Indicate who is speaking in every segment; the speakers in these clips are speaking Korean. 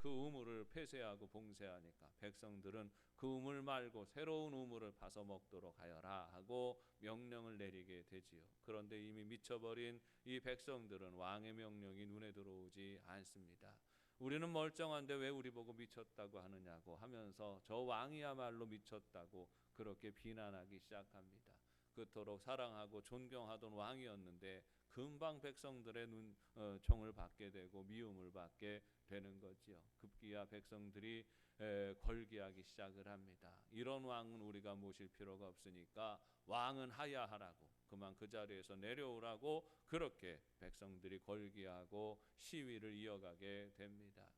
Speaker 1: 그 우물을 폐쇄하고 봉쇄하니까 백성들은 그 우물 말고 새로운 우물을 파서 먹도록 하여라 하고 명령을 내리게 되지요. 그런데 이미 미쳐버린 이 백성들은 왕의 명령이 눈에 들어오지 않습니다. 우리는 멀쩡한데 왜 우리 보고 미쳤다고 하느냐고 하면서 저 왕이야말로 미쳤다고 그렇게 비난하기 시작합니다. 그토록 사랑하고 존경하던 왕이었는데 금방 백성들의 총을 받게 되고 미움을 받게 되는 거지요. 급기야 백성들이 걸기하기 시작을 합니다. 이런 왕은 우리가 모실 필요가 없으니까 왕은 하야하라고, 그만 그 자리에서 내려오라고 그렇게 백성들이 걸기하고 시위를 이어가게 됩니다.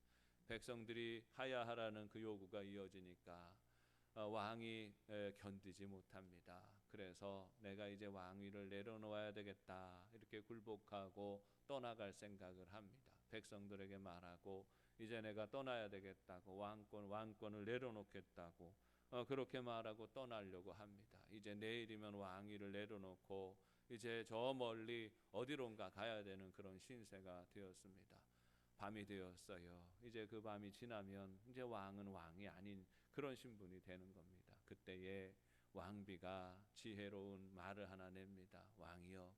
Speaker 1: 백성들이 하야하라는 그 요구가 이어지니까 왕이 견디지 못합니다. 그래서 내가 이제 왕위를 내려놓아야 되겠다 이렇게 굴복하고 떠나갈 생각을 합니다. 백성들에게 말하고 이제 내가 떠나야 되겠다고 왕권을 내려놓겠다고 그렇게 말하고 떠나려고 합니다. 이제 내일이면 왕위를 내려놓고 이제 저 멀리 어디론가 가야 되는 그런 신세가 되었습니다. 밤이 되었어요. 이제 그 밤이 지나면 이제 왕은 왕이 아닌 그런 신분이 되는 겁니다. 그때에 왕비가 지혜로운 말을 하나 냅니다. 왕이여,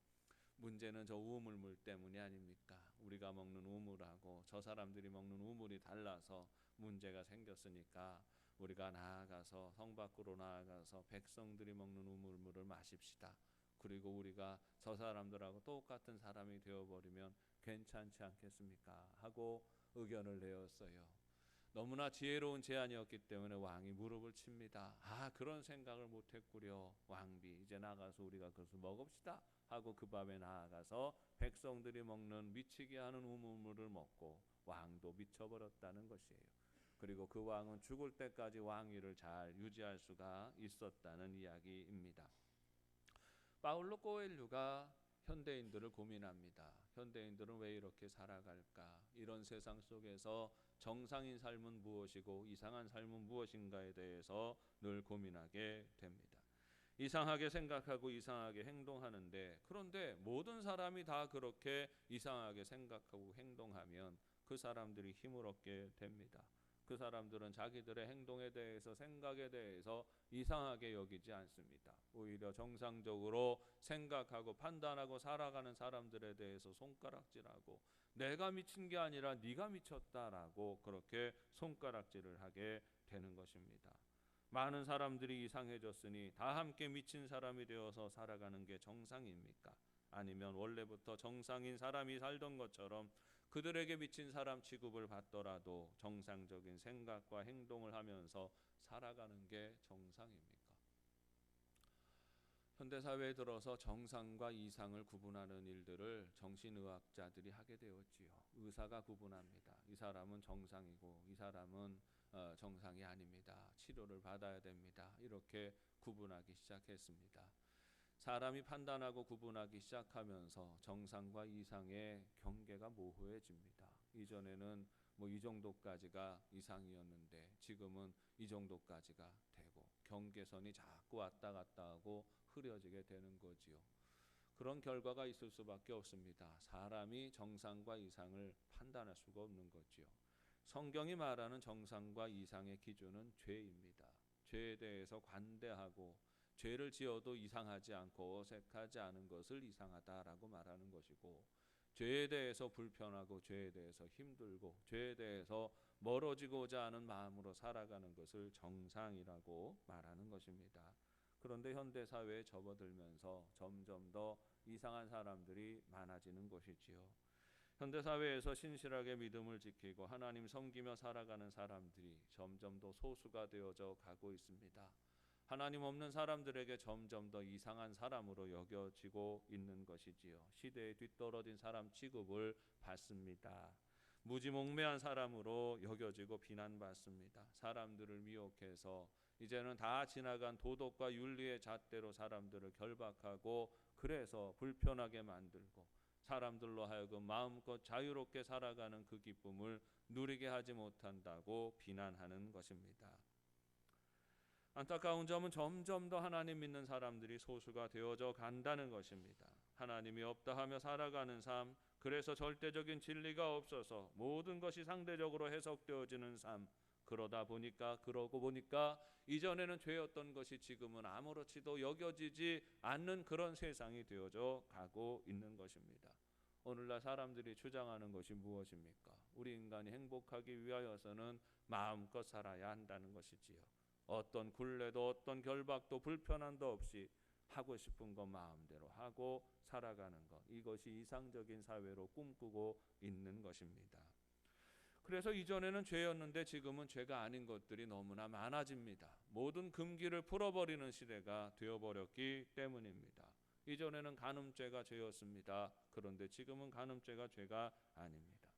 Speaker 1: 문제는 저 우물물 때문이 아닙니까? 우리가 먹는 우물하고 저 사람들이 먹는 우물이 달라서 문제가 생겼으니까 우리가 나아가서 성 밖으로 나아가서 백성들이 먹는 우물물을 마십시다. 그리고 우리가 저 사람들하고 똑같은 사람이 되어버리면 괜찮지 않겠습니까? 하고 의견을 내었어요. 너무나 지혜로운 제안이었기 때문에 왕이 무릎을 칩니다. 그런 생각을 못했구려. 왕비, 이제 나가서 우리가 그것을 먹읍시다 하고 그 밤에 나아가서 백성들이 먹는 미치게 하는 우물물을 먹고 왕도 미쳐버렸다는 것이에요. 그리고 그 왕은 죽을 때까지 왕위를 잘 유지할 수가 있었다는 이야기입니다. 파울로 꼬엘류가 현대인들을 고민합니다. 현대인들은 왜 이렇게 살아갈까? 이런 세상 속에서 정상인 삶은 무엇이고 이상한 삶은 무엇인가에 대해서 늘 고민하게 됩니다. 이상하게 생각하고 이상하게 행동하는데, 그런데 모든 사람이 다 그렇게 이상하게 생각하고 행동하면 그 사람들이 힘을 얻게 됩니다. 그 사람들은 자기들의 행동에 대해서, 생각에 대해서 이상하게 여기지 않습니다. 오히려 정상적으로 생각하고 판단하고 살아가는 사람들에 대해서 손가락질하고 내가 미친 게 아니라 네가 미쳤다라고 그렇게 손가락질을 하게 되는 것입니다. 많은 사람들이 이상해졌으니 다 함께 미친 사람이 되어서 살아가는 게 정상입니까? 아니면 원래부터 정상인 사람이 살던 것처럼 그들에게 미친 사람 취급을 받더라도 정상적인 생각과 행동을 하면서 살아가는 게 정상입니까? 현대사회에 들어서 정상과 이상을 구분하는 일들을 정신의학자들이 하게 되었지요. 의사가 구분합니다. 이 사람은 정상이고 이 사람은 정상이 아닙니다. 치료를 받아야 됩니다. 이렇게 구분하기 시작했습니다. 사람이 판단하고 구분하기 시작하면서 정상과 이상의 경계가 모호해집니다. 이전에는 이 정도까지가 이상이었는데 지금은 이 정도까지가 되고 경계선이 자꾸 왔다 갔다 하고 흐려지게 되는 거지요. 그런 결과가 있을 수밖에 없습니다. 사람이 정상과 이상을 판단할 수가 없는 거지요. 성경이 말하는 정상과 이상의 기준은 죄입니다. 죄에 대해서 관대하고 죄를 지어도 이상하지 않고 어색하지 않은 것을 이상하다라고 말하는 것이고, 죄에 대해서 불편하고 죄에 대해서 힘들고 죄에 대해서 멀어지고자 하는 마음으로 살아가는 것을 정상이라고 말하는 것입니다. 그런데 현대사회에 접어들면서 점점 더 이상한 사람들이 많아지는 것이지요. 현대사회에서 신실하게 믿음을 지키고 하나님 섬기며 살아가는 사람들이 점점 더 소수가 되어져 가고 있습니다. 하나님 없는 사람들에게 점점 더 이상한 사람으로 여겨지고 있는 것이지요. 시대에 뒤떨어진 사람 취급을 받습니다. 무지몽매한 사람으로 여겨지고 비난받습니다. 사람들을 미혹해서 이제는 다 지나간 도덕과 윤리의 잣대로 사람들을 결박하고 그래서 불편하게 만들고 사람들로 하여금 마음껏 자유롭게 살아가는 그 기쁨을 누리게 하지 못한다고 비난하는 것입니다. 안타까운 점은 점점 더 하나님 믿는 사람들이 소수가 되어져 간다는 것입니다. 하나님이 없다 하며 살아가는 삶, 그래서 절대적인 진리가 없어서 모든 것이 상대적으로 해석되어지는 삶. 그러고 보니까 이전에는 죄였던 것이 지금은 아무렇지도 여겨지지 않는 그런 세상이 되어져 가고 있는 것입니다. 오늘날 사람들이 주장하는 것이 무엇입니까? 우리 인간이 행복하기 위하여서는 마음껏 살아야 한다는 것이지요. 어떤 굴레도 어떤 결박도 불편함도 없이 하고 싶은 것 마음대로 하고 살아가는 것, 이것이 이상적인 사회로 꿈꾸고 있는 것입니다. 그래서 이전에는 죄였는데 지금은 죄가 아닌 것들이 너무나 많아집니다. 모든 금기를 풀어버리는 시대가 되어버렸기 때문입니다. 이전에는 간음죄가 죄였습니다. 그런데 지금은 간음죄가 죄가 아닙니다.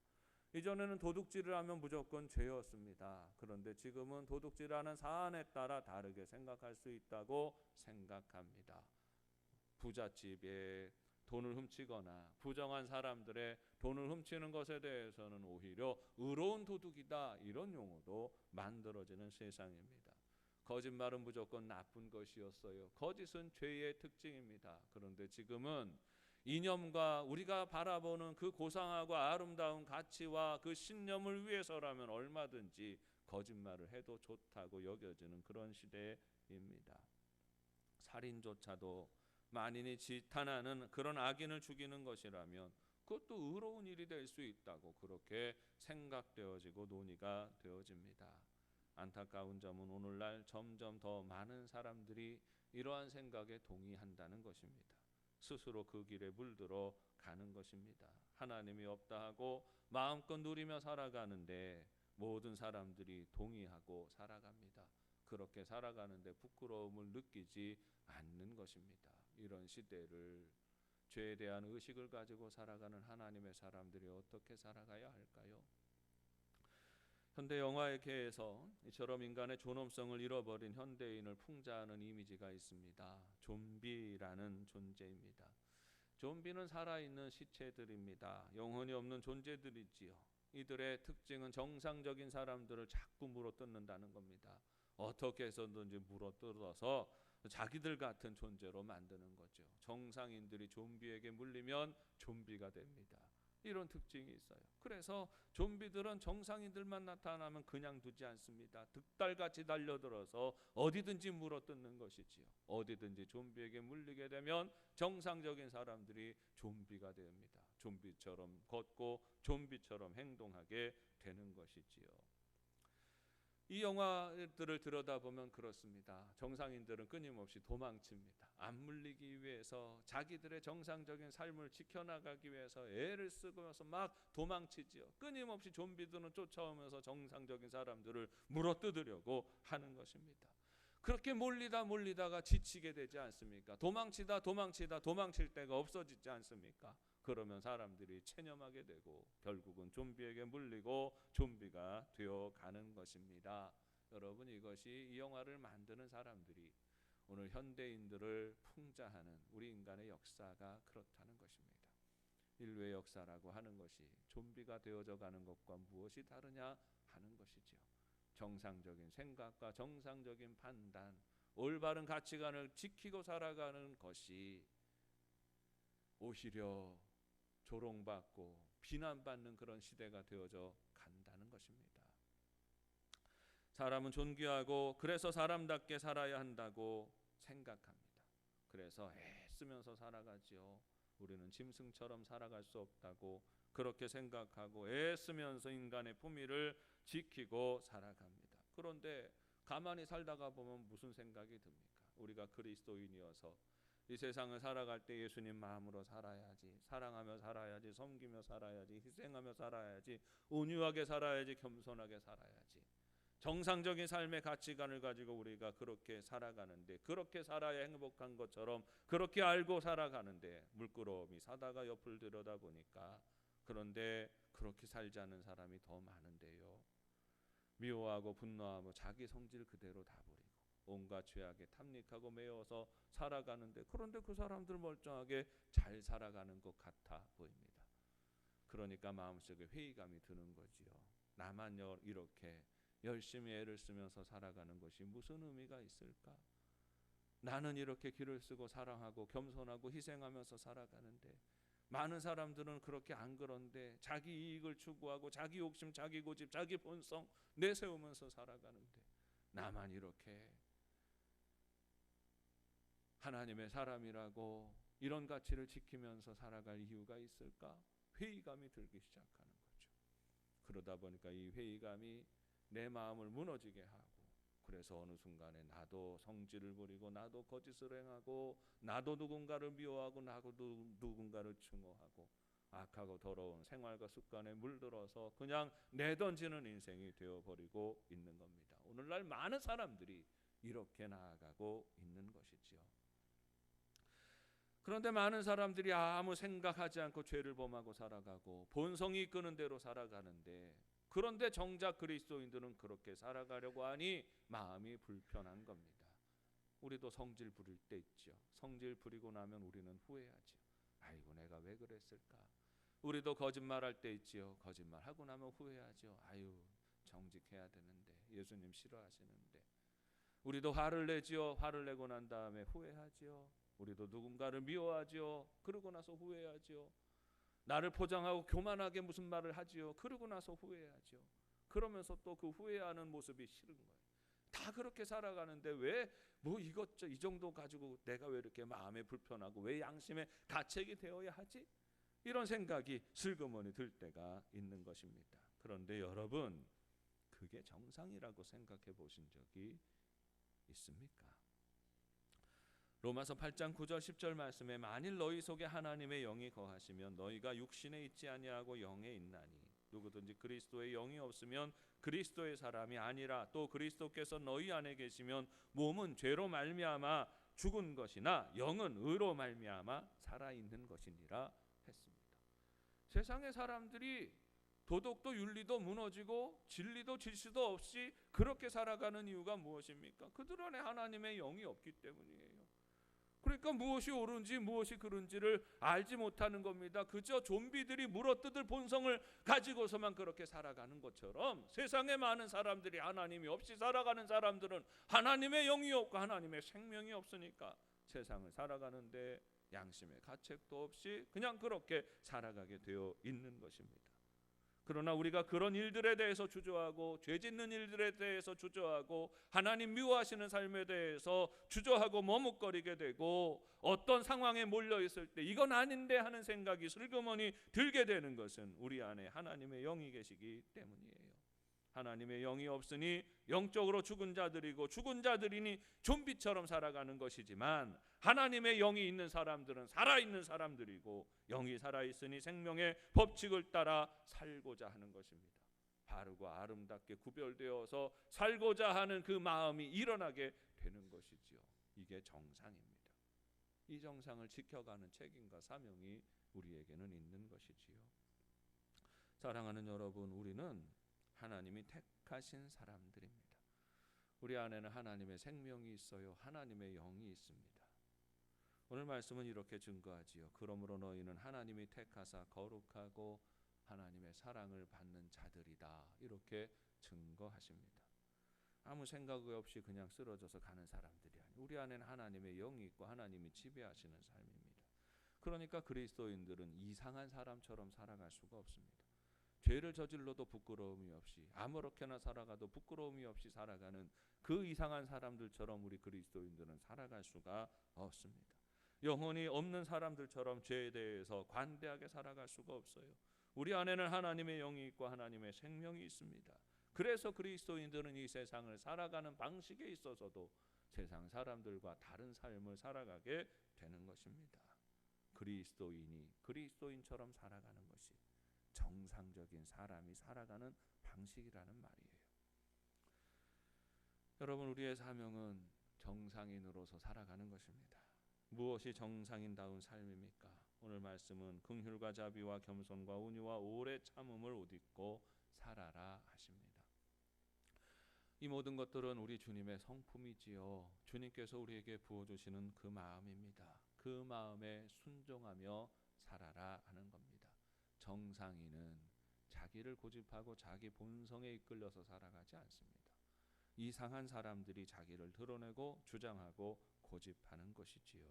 Speaker 1: 이전에는 도둑질을 하면 무조건 죄였습니다. 그런데 지금은 도둑질하는 사안에 따라 다르게 생각할 수 있다고 생각합니다. 부잣집에 돈을 훔치거나 부정한 사람들의 돈을 훔치는 것에 대해서는 오히려 의로운 도둑이다, 이런 용어도 만들어지는 세상입니다. 거짓말은 무조건 나쁜 것이었어요. 거짓은 죄의 특징입니다. 그런데 지금은 이념과 우리가 바라보는 그 고상하고 아름다운 가치와 그 신념을 위해서라면 얼마든지 거짓말을 해도 좋다고 여겨지는 그런 시대입니다. 살인조차도 만인이 지탄하는 그런 악인을 죽이는 것이라면 그것도 의로운 일이 될 수 있다고 그렇게 생각되어지고 논의가 되어집니다. 안타까운 점은 오늘날 점점 더 많은 사람들이 이러한 생각에 동의한다는 것입니다. 스스로 그 길에 물들어 가는 것입니다. 하나님이 없다 하고 마음껏 누리며 살아가는데 모든 사람들이 동의하고 살아갑니다. 그렇게 살아가는데 부끄러움을 느끼지 않는 것입니다. 이런 시대를 죄에 대한 의식을 가지고 살아가는 하나님의 사람들이 어떻게 살아가야 할까요? 현대 영화계에서 이처럼 인간의 존엄성을 잃어버린 현대인을 풍자하는 이미지가 있습니다. 좀비라는 존재입니다. 좀비는 살아있는 시체들입니다. 영혼이 없는 존재들이지요. 이들의 특징은 정상적인 사람들을 자꾸 물어뜯는다는 겁니다. 어떻게 해서든지 물어뜯어서 자기들 같은 존재로 만드는 거죠. 정상인들이 좀비에게 물리면 좀비가 됩니다. 이런 특징이 있어요. 그래서 좀비들은 정상인들만 나타나면 그냥 두지 않습니다. 득달같이 달려들어서 어디든지 물어뜯는 것이지요. 어디든지 좀비에게 물리게 되면 정상적인 사람들이 좀비가 됩니다. 좀비처럼 걷고 좀비처럼 행동하게 되는 것이지요. 이 영화들을 들여다보면 그렇습니다. 정상인들은 끊임없이 도망칩니다. 안 물리기 위해서 자기들의 정상적인 삶을 지켜나가기 위해서 애를 쓰면서 막 도망치지요. 끊임없이 좀비들은 쫓아오면서 정상적인 사람들을 물어뜯으려고 하는 것입니다. 그렇게 몰리다가 지치게 되지 않습니까? 도망칠 데가 없어지지 않습니까? 그러면 사람들이 체념하게 되고 결국은 좀비에게 물리고 좀비가 되어가는 것입니다. 여러분, 이것이 이 영화를 만드는 사람들이 오늘 현대인들을 풍자하는 우리 인간의 역사가 그렇다는 것입니다. 인류의 역사라고 하는 것이 좀비가 되어져 가는 것과 무엇이 다르냐 하는 것이죠. 정상적인 생각과 정상적인 판단, 올바른 가치관을 지키고 살아가는 것이 오히려 조롱받고 비난받는 그런 시대가 되어져 간다는 것입니다. 사람은 존귀하고 그래서 사람답게 살아야 한다고 생각합니다. 그래서 애쓰면서 살아가지요. 우리는 짐승처럼 살아갈 수 없다고 그렇게 생각하고 애쓰면서 인간의 품위를 지키고 살아갑니다. 그런데 가만히 살다가 보면 무슨 생각이 듭니까? 우리가 그리스도인이어서 이 세상을 살아갈 때 예수님 마음으로 살아야지, 사랑하며 살아야지, 섬기며 살아야지, 희생하며 살아야지, 온유하게 살아야지, 겸손하게 살아야지. 정상적인 삶의 가치관을 가지고 우리가 그렇게 살아가는데, 그렇게 살아야 행복한 것처럼 그렇게 알고 살아가는데 물끄러미 사다가 옆을 들여다보니까 그런데 그렇게 살지 않는 사람이 더 많은데요. 미워하고 분노하고 자기 성질 그대로 다 버리고 온갖 죄악에 탐닉하고 매여서 살아가는데, 그런데 그 사람들 멀쩡하게 잘 살아가는 것 같아 보입니다. 그러니까 마음속에 회의감이 드는 거지요. 나만 이렇게 열심히 애를 쓰면서 살아가는 것이 무슨 의미가 있을까? 나는 이렇게 길을 쓰고 사랑하고 겸손하고 희생하면서 살아가는데 많은 사람들은 그렇게 안 그런데 자기 이익을 추구하고 자기 욕심, 자기 고집, 자기 본성 내세우면서 살아가는데 나만 이렇게 하나님의 사람이라고 이런 가치를 지키면서 살아갈 이유가 있을까? 회의감이 들기 시작하는 거죠. 그러다 보니까 이 회의감이 내 마음을 무너지게 하고, 그래서 어느 순간에 나도 성질을 부리고 나도 거짓을 행하고 나도 누군가를 미워하고 나도 누군가를 증오하고 악하고 더러운 생활과 습관에 물들어서 그냥 내던지는 인생이 되어버리고 있는 겁니다. 오늘날 많은 사람들이 이렇게 나아가고 있는 것이지요. 그런데 많은 사람들이 아무 생각하지 않고 죄를 범하고 살아가고 본성이 이끄는 대로 살아가는데, 그런데 정작 그리스도인들은 그렇게 살아가려고 하니 마음이 불편한 겁니다. 우리도 성질 부릴 때 있죠. 성질 부리고 나면 우리는 후회하죠. 아이고 내가 왜 그랬을까. 우리도 거짓말할 때 있지요. 거짓말하고 나면 후회하죠. 아유 정직해야 되는데, 예수님 싫어하시는데. 우리도 화를 내지요. 화를 내고 난 다음에 후회하지요. 우리도 누군가를 미워하지요. 그러고 나서 후회하지요. 나를 포장하고 교만하게 무슨 말을 하지요. 그러고 나서 후회하지요. 그러면서 또 그 후회하는 모습이 싫은 거예요. 다 그렇게 살아가는데 왜 뭐 이것저 이 정도 가지고 내가 왜 이렇게 마음에 불편하고 왜 양심에 가책이 되어야 하지? 이런 생각이 슬그머니 들 때가 있는 것입니다. 그런데 여러분, 그게 정상이라고 생각해 보신 적이 있습니까? 로마서 8장 9절 10절 말씀에 만일 너희 속에 하나님의 영이 거하시면 너희가 육신에 있지 아니하고 영에 있나니 누구든지 그리스도의 영이 없으면 그리스도의 사람이 아니라, 또 그리스도께서 너희 안에 계시면 몸은 죄로 말미암아 죽은 것이나 영은 의로 말미암아 살아있는 것이니라 했습니다. 세상의 사람들이 도덕도 윤리도 무너지고 진리도 질서도 없이 그렇게 살아가는 이유가 무엇입니까? 그들 안에 하나님의 영이 없기 때문이에요. 그러니까 무엇이 옳은지 무엇이 그른지를 알지 못하는 겁니다. 그저 좀비들이 물어뜯을 본성을 가지고서만 그렇게 살아가는 것처럼 세상에 많은 사람들이 하나님이 없이 살아가는 사람들은 하나님의 영이 없고 하나님의 생명이 없으니까 세상을 살아가는데 양심의 가책도 없이 그냥 그렇게 살아가게 되어 있는 것입니다. 그러나 우리가 그런 일들에 대해서 주저하고 죄 짓는 일들에 대해서 주저하고 하나님 미워하시는 삶에 대해서 주저하고 머뭇거리게 되고 어떤 상황에 몰려 있을 때 이건 아닌데 하는 생각이 슬그머니 들게 되는 것은 우리 안에 하나님의 영이 계시기 때문이에요. 하나님의 영이 없으니 영적으로 죽은 자들이고 죽은 자들이니 좀비처럼 살아가는 것이지만, 하나님의 영이 있는 사람들은 살아있는 사람들이고 영이 살아있으니 생명의 법칙을 따라 살고자 하는 것입니다. 바르고 아름답게 구별되어서 살고자 하는 그 마음이 일어나게 되는 것이지요. 이게 정상입니다. 이 정상을 지켜가는 책임과 사명이 우리에게는 있는 것이지요. 사랑하는 여러분, 우리는 하나님이 택하신 사람들입니다. 우리 안에는 하나님의 생명이 있어요. 하나님의 영이 있습니다. 오늘 말씀은 이렇게 증거하지요. 그러므로 너희는 하나님이 택하사 거룩하고 하나님의 사랑을 받는 자들이다. 이렇게 증거하십니다. 아무 생각 없이 그냥 쓰러져서 가는 사람들이 아니에요. 우리 안에는 하나님의 영이 있고 하나님이 지배하시는 삶입니다. 그러니까 그리스도인들은 이상한 사람처럼 살아갈 수가 없습니다. 죄를 저질러도 부끄러움이 없이 아무렇게나 살아가도 부끄러움이 없이 살아가는 그 이상한 사람들처럼 우리 그리스도인들은 살아갈 수가 없습니다. 영혼이 없는 사람들처럼 죄에 대해서 관대하게 살아갈 수가 없어요. 우리 안에는 하나님의 영이 있고 하나님의 생명이 있습니다. 그래서 그리스도인들은 이 세상을 살아가는 방식에 있어서도 세상 사람들과 다른 삶을 살아가게 되는 것입니다. 그리스도인이 그리스도인처럼 살아가는 것이 정상적인 사람이 살아가는 방식이라는 말이에요. 여러분, 우리의 사명은 정상인으로서 살아가는 것입니다. 무엇이 정상인다운 삶입니까? 오늘 말씀은 긍휼과 자비와 겸손과 온유와 오래 참음을 옷입고 살아라 하십니다. 이 모든 것들은 우리 주님의 성품이지요. 주님께서 우리에게 부어주시는 그 마음입니다. 그 마음에 순종하며 살아라 하는 겁니다. 정상인은 자기를 고집하고 자기 본성에 이끌려서 살아가지 않습니다. 이상한 사람들이 자기를 드러내고 주장하고 고집하는 것이지요.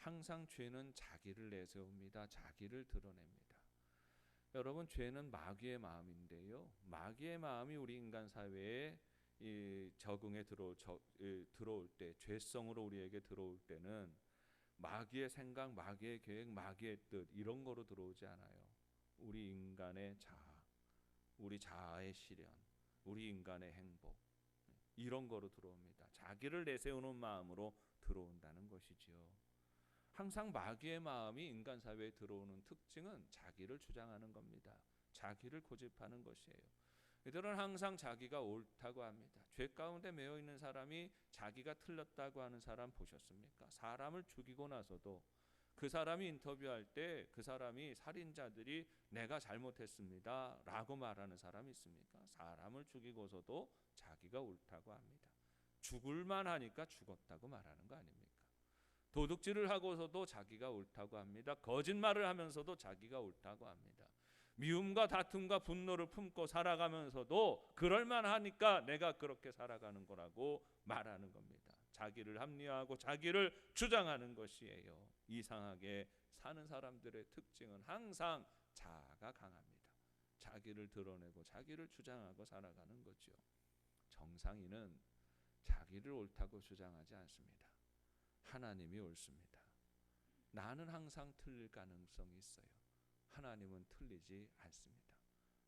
Speaker 1: 항상 죄는 자기를 내세웁니다. 자기를 드러냅니다. 여러분, 죄는 마귀의 마음인데요. 마귀의 마음이 우리 인간 사회에 적응에 들어올 때, 죄성으로 우리에게 들어올 때는 마귀의 생각, 마귀의 계획, 마귀의 뜻 이런 거로 들어오지 않아요. 우리 인간의 자아, 우리 자아의 실현, 우리 인간의 행복 이런 거로 들어옵니다. 자기를 내세우는 마음으로 들어온다는 것이지요. 항상 마귀의 마음이 인간 사회에 들어오는 특징은 자기를 주장하는 겁니다. 자기를 고집하는 것이에요. 이들은 항상 자기가 옳다고 합니다. 죄 가운데 매여 있는 사람이 자기가 틀렸다고 하는 사람 보셨습니까? 사람을 죽이고 나서도 그 사람이 인터뷰할 때 그 사람이 살인자들이 내가 잘못했습니다 라고 말하는 사람이 있습니까? 사람을 죽이고서도 자기가 옳다고 합니다. 죽을만 하니까 죽었다고 말하는 거 아닙니까? 도둑질을 하고서도 자기가 옳다고 합니다. 거짓말을 하면서도 자기가 옳다고 합니다. 미움과 다툼과 분노를 품고 살아가면서도 그럴만하니까 내가 그렇게 살아가는 거라고 말하는 겁니다. 자기를 합리화하고 자기를 주장하는 것이에요. 이상하게 사는 사람들의 특징은 항상 자아가 강합니다. 자기를 드러내고 자기를 주장하고 살아가는 거죠. 정상인은 자기를 옳다고 주장하지 않습니다. 하나님이 옳습니다. 나는 항상 틀릴 가능성이 있어요. 하나님은 틀리지 않습니다.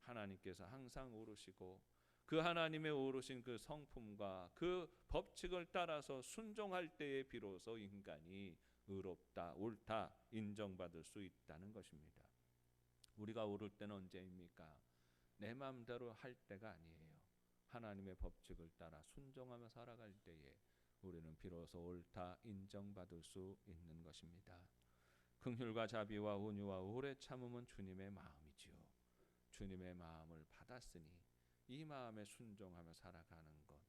Speaker 1: 하나님께서 항상 옳으시고 그 하나님의 옳으신 그 성품과 그 법칙을 따라서 순종할 때에 비로소 인간이 의롭다, 옳다 인정받을 수 있다는 것입니다. 우리가 옳을 때는 언제입니까? 내 마음대로 할 때가 아니에요. 하나님의 법칙을 따라 순종하며 살아갈 때에 우리는 비로소 옳다 인정받을 수 있는 것입니다. 긍휼과 자비와 온유와 오래 참음은 주님의 마음이지요. 주님의 마음을 받았으니 이 마음에 순종하며 살아가는 것,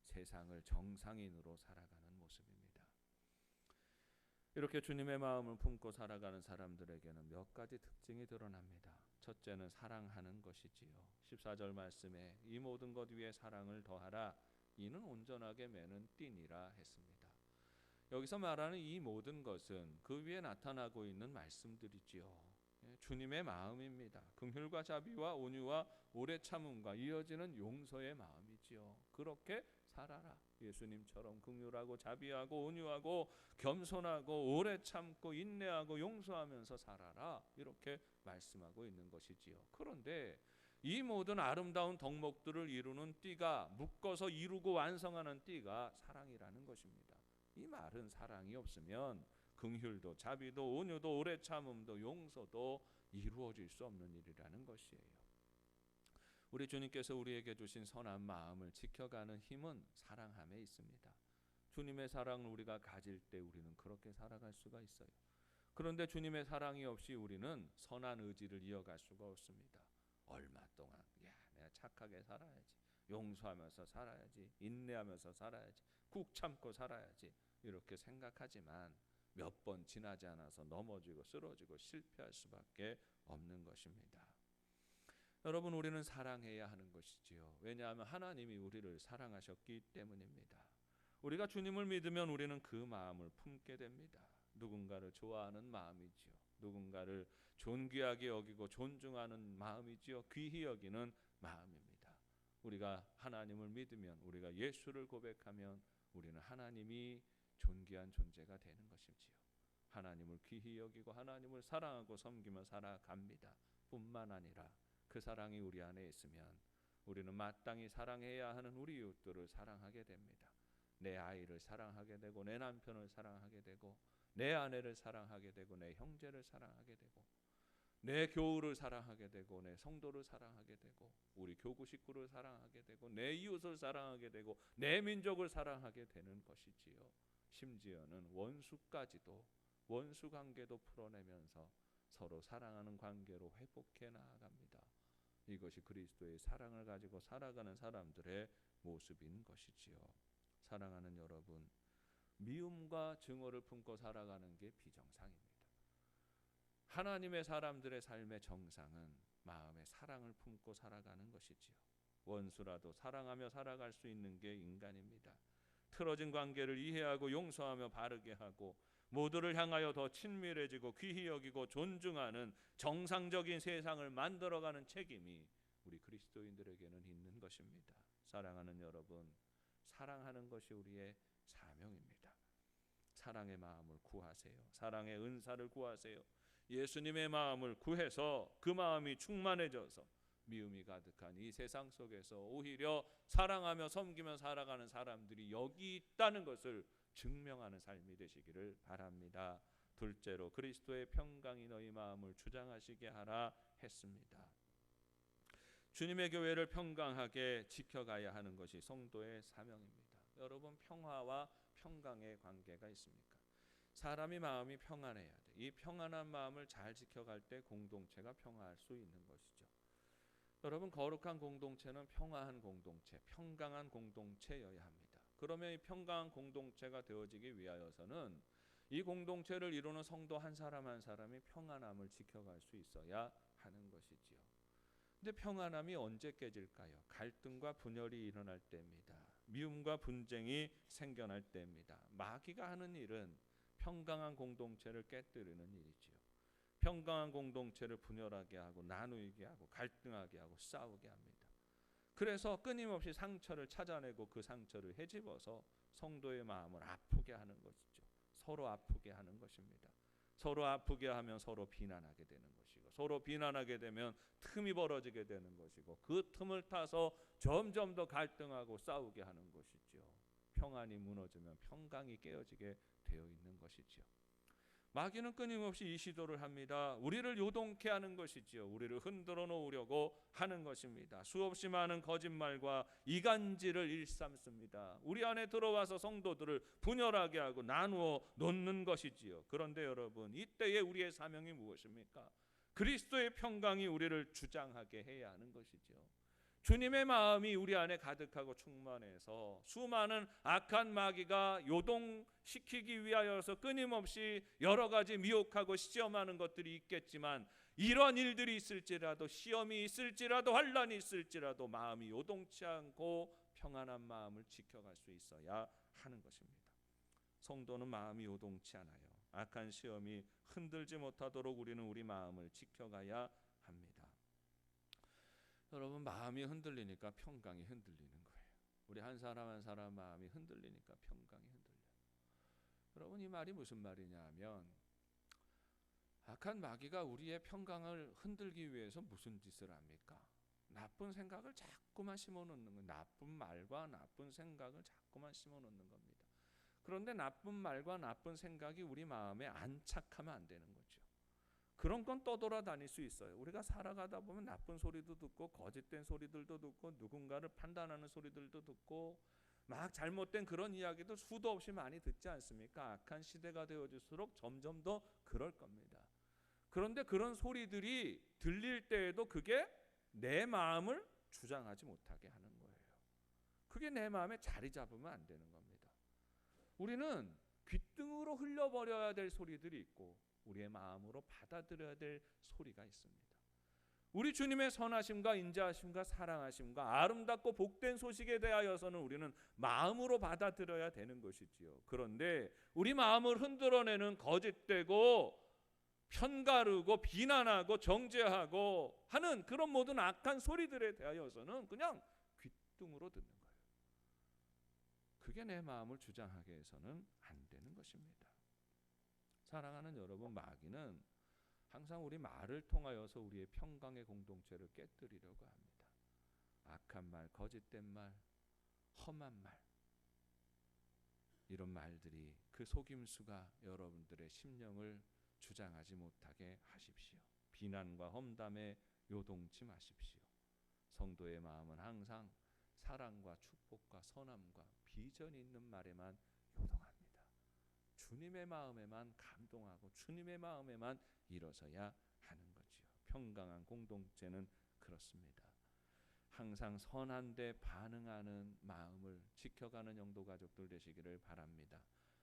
Speaker 1: 세상을 정상인으로 살아가는 모습입니다. 이렇게 주님의 마음을 품고 살아가는 사람들에게는 몇 가지 특징이 드러납니다. 첫째는 사랑하는 것이지요. 14절 말씀에 이 모든 것 위에 사랑을 더하라 이는 온전하게 매는 띠니라 했습니다. 여기서 말하는 이 모든 것은 그 위에 나타나고 있는 말씀들이지요. 주님의 마음입니다. 긍휼과 자비와 온유와 오래 참음과 이어지는 용서의 마음이지요. 그렇게 살아라. 예수님처럼 긍휼하고 자비하고 온유하고 겸손하고 오래 참고 인내하고 용서하면서 살아라. 이렇게 말씀하고 있는 것이지요. 그런데 이 모든 아름다운 덕목들을 이루는 띠가 묶어서 이루고 완성하는 띠가 사랑이라는 것입니다. 이 말은 사랑이 없으면 긍휼도 자비도 온유도 오래 참음도 용서도 이루어질 수 없는 일이라는 것이에요. 우리 주님께서 우리에게 주신 선한 마음을 지켜가는 힘은 사랑함에 있습니다. 주님의 사랑을 우리가 가질 때 우리는 그렇게 살아갈 수가 있어요. 그런데 주님의 사랑이 없이 우리는 선한 의지를 이어갈 수가 없습니다. 얼마 동안 내가 착하게 살아야지, 용서하면서 살아야지, 인내하면서 살아야지, 꾹 참고 살아야지 이렇게 생각하지만 몇 번 지나지 않아서 넘어지고 쓰러지고 실패할 수밖에 없는 것입니다. 여러분, 우리는 사랑해야 하는 것이지요. 왜냐하면 하나님이 우리를 사랑하셨기 때문입니다. 우리가 주님을 믿으면 우리는 그 마음을 품게 됩니다. 누군가를 좋아하는 마음이지요. 누군가를 존귀하게 여기고 존중하는 마음이지요. 귀히 여기는 마음입니다. 우리가 하나님을 믿으면, 우리가 예수를 고백하면 우리는 하나님이 존귀한 존재가 되는 것이지요. 하나님을 귀히 여기고 하나님을 사랑하고 섬기며 살아갑니다. 뿐만 아니라 그 사랑이 우리 안에 있으면 우리는 마땅히 사랑해야 하는 우리 이웃들을 사랑하게 됩니다. 내 아이를 사랑하게 되고 내 남편을 사랑하게 되고 내 아내를 사랑하게 되고 내 형제를 사랑하게 되고 내 교우를 사랑하게 되고 내 성도를 사랑하게 되고 우리 교구 식구를 사랑하게 되고 내 이웃을 사랑하게 되고 내 민족을 사랑하게 되는 것이지요. 심지어는 원수까지도, 원수 관계도 풀어내면서 서로 사랑하는 관계로 회복해 나아갑니다. 이것이 그리스도의 사랑을 가지고 살아가는 사람들의 모습인 것이지요. 사랑하는 여러분, 미움과 증오를 품고 살아가는 게 비정상입니다. 하나님의 사람들의 삶의 정상은 마음에 사랑을 품고 살아가는 것이지요. 원수라도 사랑하며 살아갈 수 있는 게 인간입니다. 틀어진 관계를 이해하고 용서하며 바르게 하고 모두를 향하여 더 친밀해지고 귀히 여기고 존중하는 정상적인 세상을 만들어가는 책임이 우리 그리스도인들에게는 있는 것입니다. 사랑하는 여러분, 사랑하는 것이 우리의 사명입니다. 사랑의 마음을 구하세요. 사랑의 은사를 구하세요. 예수님의 마음을 구해서 그 마음이 충만해져서 미움이 가득한 이 세상 속에서 오히려 사랑하며 섬기며 살아가는 사람들이 여기 있다는 것을 증명하는 삶이 되시기를 바랍니다. 둘째로 그리스도의 평강이 너희 마음을 주장하시게 하라 했습니다. 주님의 교회를 평강하게 지켜가야 하는 것이 성도의 사명입니다. 여러분, 평화와 평강의 관계가 있습니까? 사람이 마음이 평안해야 돼. 이 평안한 마음을 잘 지켜갈 때 공동체가 평화할 수 있는 것이죠. 여러분, 거룩한 공동체는 평화한 공동체, 평강한 공동체여야 합니다. 그러면 이 평강한 공동체가 되어지기 위하여서는 이 공동체를 이루는 성도 한 사람 한 사람이 평안함을 지켜갈 수 있어야 하는 것이지요. 근데 평안함이 언제 깨질까요? 갈등과 분열이 일어날 때입니다. 미움과 분쟁이 생겨날 때입니다. 마귀가 하는 일은 평강한 공동체를 깨뜨리는 일이지요. 평강한 공동체를 분열하게 하고 나누게 하고 갈등하게 하고 싸우게 합니다. 그래서 끊임없이 상처를 찾아내고 그 상처를 헤집어서 성도의 마음을 아프게 하는 것이죠. 서로 아프게 하는 것입니다. 서로 아프게 하면 서로 비난하게 되는 것이고, 서로 비난하게 되면 틈이 벌어지게 되는 것이고, 그 틈을 타서 점점 더 갈등하고 싸우게 하는 것이죠. 평안이 무너지면 평강이 깨어지게 되어 있는 것이죠. 마귀는 끊임없이 이 시도를 합니다. 우리를 요동케 하는 것이지요. 우리를 흔들어 놓으려고 하는 것입니다. 수없이 많은 거짓말과 이간질을 일삼습니다. 우리 안에 들어와서 성도들을 분열하게 하고 나누어 놓는 것이지요. 그런데 여러분, 이때에 우리의 사명이 무엇입니까? 그리스도의 평강이 우리를 주장하게 해야 하는 것이죠. 주님의 마음이 우리 안에 가득하고 충만해서 수많은 악한 마귀가 요동시키기 위하여서 끊임없이 여러 가지 미혹하고 시험하는 것들이 있겠지만, 이런 일들이 있을지라도, 시험이 있을지라도, 환난이 있을지라도 마음이 요동치 않고 평안한 마음을 지켜갈 수 있어야 하는 것입니다. 성도는 마음이 요동치 않아요. 악한 시험이 흔들지 못하도록 우리는 우리 마음을 지켜가야 합니다. 여러분, 마음이 흔들리니까 평강이 흔들리는 거예요. 우리 한 사람 한 사람 마음이 흔들리니까 평강이 흔들려요. 여러분, 이 말이 무슨 말이냐 하면, 악한 마귀가 우리의 평강을 흔들기 위해서 무슨 짓을 합니까? 나쁜 생각을 자꾸만 심어놓는 거예요. 나쁜 말과 나쁜 생각을 자꾸만 심어놓는 겁니다. 그런데 나쁜 말과 나쁜 생각이 우리 마음에 안착하면 안 되는 거죠. 그런 건 떠돌아다닐 수 있어요. 우리가 살아가다 보면 나쁜 소리도 듣고 거짓된 소리들도 듣고 누군가를 판단하는 소리들도 듣고 막 잘못된 그런 이야기도 수도 없이 많이 듣지 않습니까? 악한 시대가 되어질수록 점점 더 그럴 겁니다. 그런데 그런 소리들이 들릴 때에도 그게 내 마음을 주장하지 못하게 하는 거예요. 그게 내 마음에 자리 잡으면 안 되는 겁니다. 우리는 귓등으로 흘려버려야 될 소리들이 있고 우리의 마음으로 받아들여야 될 소리가 있습니다. 우리 주님의 선하심과 인자하심과 사랑하심과 아름답고 복된 소식에 대하여서는 우리는 마음으로 받아들여야 되는 것이지요. 그런데 우리 마음을 흔들어내는 거짓되고 편가르고 비난하고 정죄하고 하는 그런 모든 악한 소리들에 대하여서는 그냥 귓등으로 듣는 거예요. 그게 내 마음을 주장하게 해서는 안 되는 것입니다. 사랑하는 여러분, 마귀는 항상 우리 말을 통하여서 우리의 평강의 공동체를 깨뜨리려고 합니다. 악한 말, 거짓된 말, 험한 말, 이런 말들이 그 속임수가 여러분들의 심령을 주장하지 못하게 하십시오. 비난과 험담에 요동치 마십시오. 성도의 마음은 항상 사랑과 축복과 선함과 비전이 있는 말에만 요동합니다. 주님의 마음에만 감동하고 주님의 마음에만 일어서야 하는 거지요. 평강한 공동체는 그렇습니다. 항상 선한 데 반응하는 마음을 지켜가는 영도 가족들 되시기를 바랍니다.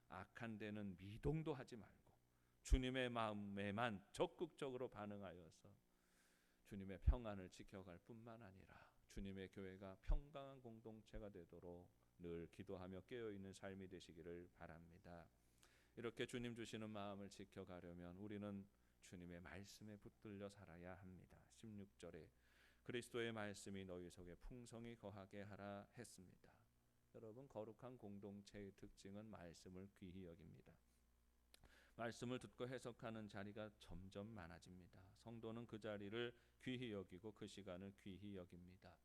Speaker 1: 악한 데는 미동도 하지 말고 주님의 마음에만 적극적으로 반응하여서 주님의 평안을 지켜갈 뿐만 아니라 주님의 교회가 평강한 공동체가 되도록 늘 기도하며 깨어있는 삶이 되시기를 바랍니다. 이렇게 주님 주시는 마음을 지켜가려면 우리는 주님의 말씀에 붙들려 살아야 합니다. 16절에 그리스도의 말씀이 너희 속에 풍성히 거하게 하라 했습니다. 여러분, 거룩한 공동체의 특징은 말씀을 귀히 여깁니다. 말씀을 듣고 해석하는 자리가 점점 많아집니다. 성도는 그 자리를 귀히 여기고 그 시간을 귀히 여깁니다.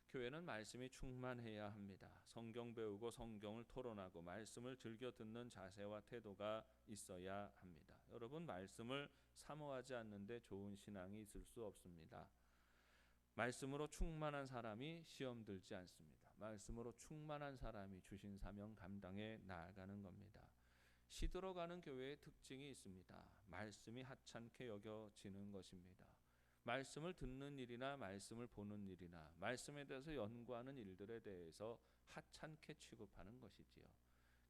Speaker 1: 교회는 말씀이 충만해야 합니다. 성경 배우고 성경을 토론하고 말씀을 즐겨 듣는 자세와 태도가 있어야 합니다. 여러분, 말씀을 사모하지 않는데 좋은 신앙이 있을 수 없습니다. 말씀으로 충만한 사람이 시험 들지 않습니다. 말씀으로 충만한 사람이 주신 사명 감당해 나아가는 겁니다. 시들어가는 교회의 특징이 있습니다. 말씀이 하찮게 여겨지는 것입니다. 말씀을 듣는 일이나 말씀을 보는 일이나 말씀에 대해서 연구하는 일들에 대해서 하찮게 취급하는 것이지요.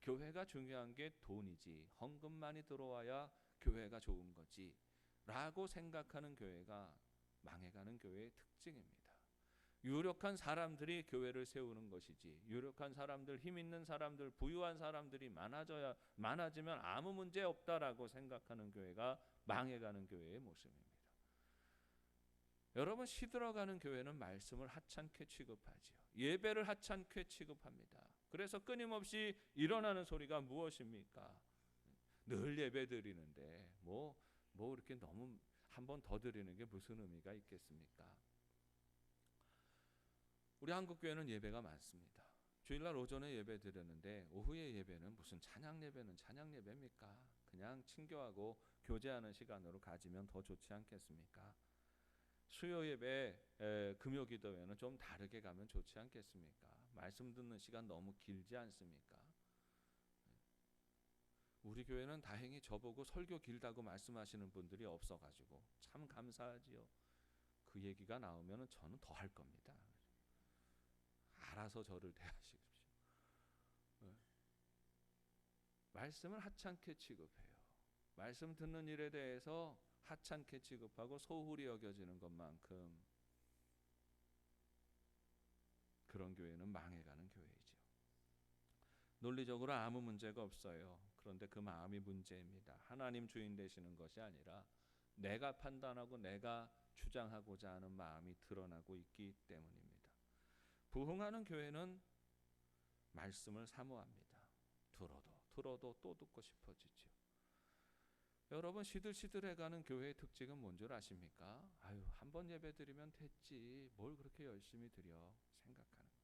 Speaker 1: 교회가 중요한 게 돈이지, 헌금만이 들어와야 교회가 좋은 거지 라고 생각하는 교회가 망해가는 교회의 특징입니다. 유력한 사람들이 교회를 세우는 것이지, 유력한 사람들, 힘 있는 사람들, 부유한 사람들이 많아지면 아무 문제 없다라고 생각하는 교회가 망해가는 교회의 모습입니다. 여러분, 시들어가는 교회는 말씀을 하찮게 취급하지요. 예배를 하찮게 취급합니다. 그래서 끊임없이 일어나는 소리가 무엇입니까? 늘 예배 드리는데 뭐 이렇게 너무 한 번 더 드리는 게 무슨 의미가 있겠습니까? 우리 한국교회는 예배가 많습니다. 주일날 오전에 예배 드렸는데 오후에 예배는 무슨 찬양 예배는 찬양 예배입니까? 그냥 친교하고 교제하는 시간으로 가지면 더 좋지 않겠습니까? 수요 예배, 금요 기도회는 좀 다르게 가면 좋지 않겠습니까? 말씀 듣는 시간 너무 길지 않습니까? 우리 교회는 다행히 저보고 설교 길다고 말씀하시는 분들이 없어가지고 참 감사하지요. 그 얘기가 나오면 저는 더 할 겁니다. 알아서 저를 대하십시오. 말씀을 하찮게 취급해요. 말씀 듣는 일에 대해서 하찮게 취급하고 소홀히 여겨지는 것만큼 그런 교회는 망해가는 교회이죠. 논리적으로 아무 문제가 없어요. 그런데 그 마음이 문제입니다. 하나님 주인 되시는 것이 아니라 내가 판단하고 내가 주장하고자 하는 마음이 드러나고 있기 때문입니다. 부흥하는 교회는 말씀을 사모합니다. 들어도 또 듣고 싶어지죠. 여러분, 시들시들해가는 교회의 특징은 뭔 줄 아십니까? 아유, 한 번 예배 드리면 됐지, 뭘 그렇게 열심히 드려 생각하는 거예요.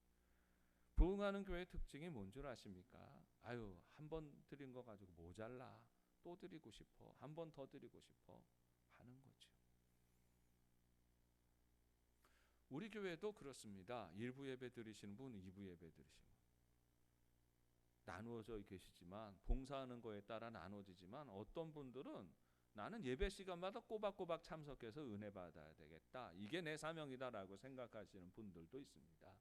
Speaker 1: 부흥하는 교회의 특징이 뭔 줄 아십니까? 아유, 한 번 드린 거 가지고 모자라, 또 드리고 싶어, 한 번 더 드리고 싶어 하는 거죠. 우리 교회도 그렇습니다. 1부 예배 드리시는 분, 2부 예배 드리시는 분 나누어져 계시지만, 봉사하는 거에 따라 나눠지지만, 어떤 분들은 나는 예배 시간마다 꼬박꼬박 참석해서 은혜 받아야 되겠다, 이게 내 사명이다라고 생각하시는 분들도 있습니다.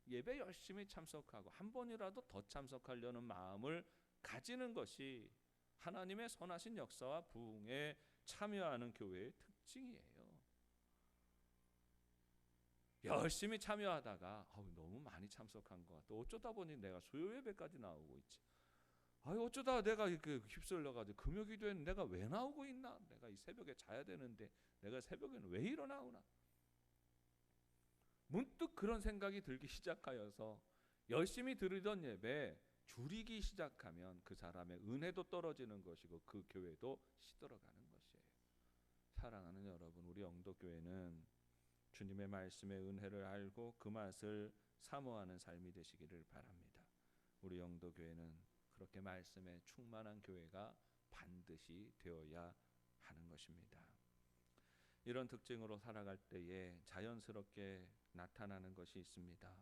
Speaker 1: 예배 열심히 참석하고 한 번이라도 더 참석하려는 마음을 가지는 것이 하나님의 선하신 역사와 부흥에 참여하는 교회의 특징이에요. 열심히 참여하다가 너무 많이 참석한 것 같아. 어쩌다 보니 내가 수요 예배까지 나오고 있지. 어쩌다 내가 휩쓸려가지고 금요기도에는 내가 왜 나오고 있나? 내가 이 새벽에 자야 되는데 내가 새벽에는 왜 일어나오나? 문득 그런 생각이 들기 시작하여서 열심히 드리던 예배 줄이기 시작하면 그 사람의 은혜도 떨어지는 것이고 그 교회도 시들어가는 것이에요. 사랑하는 여러분, 우리 영도교회는 주님의 말씀의 은혜를 알고 그 맛을 사모하는 삶이 되시기를 바랍니다. 우리 영도교회는 그렇게 말씀에 충만한 교회가 반드시 되어야 하는 것입니다. 이런 특징으로 살아갈 때에 자연스럽게 나타나는 것이 있습니다.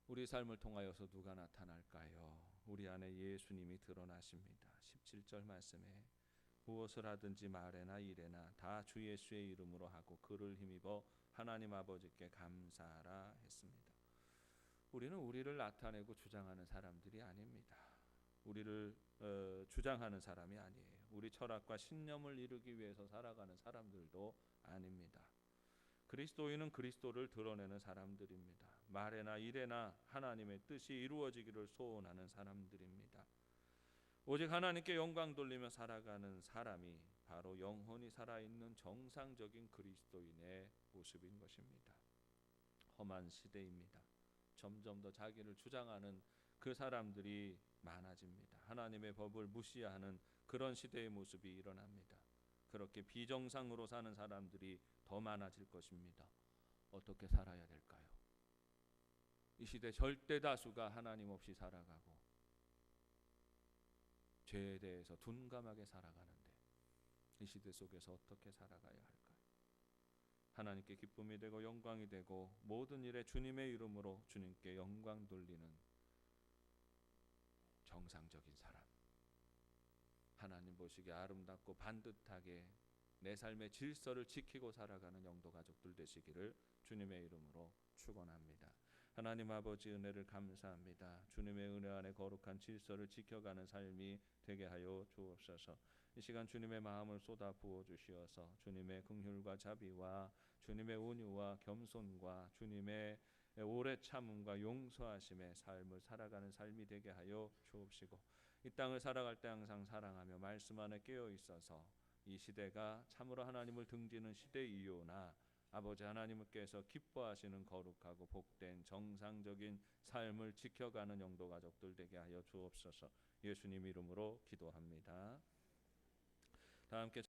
Speaker 1: 우리 삶을 통하여서 누가 나타날까요? 우리 안에 예수님이 드러나십니다. 17절 말씀에 무엇을 하든지 말에나 일에나 다 주 예수의 이름으로 하고 그를 힘입어 하나님 아버지께 감사하라 했습니다. 우리는 우리를 나타내고 주장하는 사람들이 아닙니다. 우리를 주장하는 사람이 아니에요. 우리 철학과 신념을 이루기 위해서 살아가는 사람들도 아닙니다. 그리스도인은 그리스도를 드러내는 사람들입니다. 말에나 일에나 하나님의 뜻이 이루어지기를 소원하는 사람들입니다. 오직 하나님께 영광 돌리며 살아가는 사람이 바로 영혼이 살아있는 정상적인 그리스도인의 모습인 것입니다. 험한 시대입니다. 점점 더 자기를 주장하는 그 사람들이 많아집니다. 하나님의 법을 무시하는 그런 시대의 모습이 일어납니다. 그렇게 비정상으로 사는 사람들이 더 많아질 것입니다. 어떻게 살아야 될까요? 이 시대 절대 다수가 하나님 없이 살아가고 죄에 대해서 둔감하게 살아가는데 이 시대 속에서 어떻게 살아가야 할까요? 하나님께 기쁨이 되고 영광이 되고 모든 일에 주님의 이름으로 주님께 영광 돌리는 정상적인 사람, 하나님 보시기에 아름답고 반듯하게 내 삶의 질서를 지키고 살아가는 영도 가족들 되시기를 주님의 이름으로 축원합니다. 하나님 아버지 은혜를 감사합니다. 주님의 은혜 안에 거룩한 질서를 지켜가는 삶이 되게 하여 주옵소서. 이 시간 주님의 마음을 쏟아 부어 주시어서 주님의 긍휼과 자비와 주님의 온유와 겸손과 주님의 오래 참음과 용서하심의 삶을 살아가는 삶이 되게 하여 주옵시고, 이 땅을 살아갈 때 항상 사랑하며 말씀 안에 깨어 있어서 이 시대가 참으로 하나님을 등지는 시대이오나 아버지 하나님께서 기뻐하시는 거룩하고 복된 정상적인 삶을 지켜가는 영도 가족들 되게 하여 주옵소서. 예수님 이름으로 기도합니다. 다 함께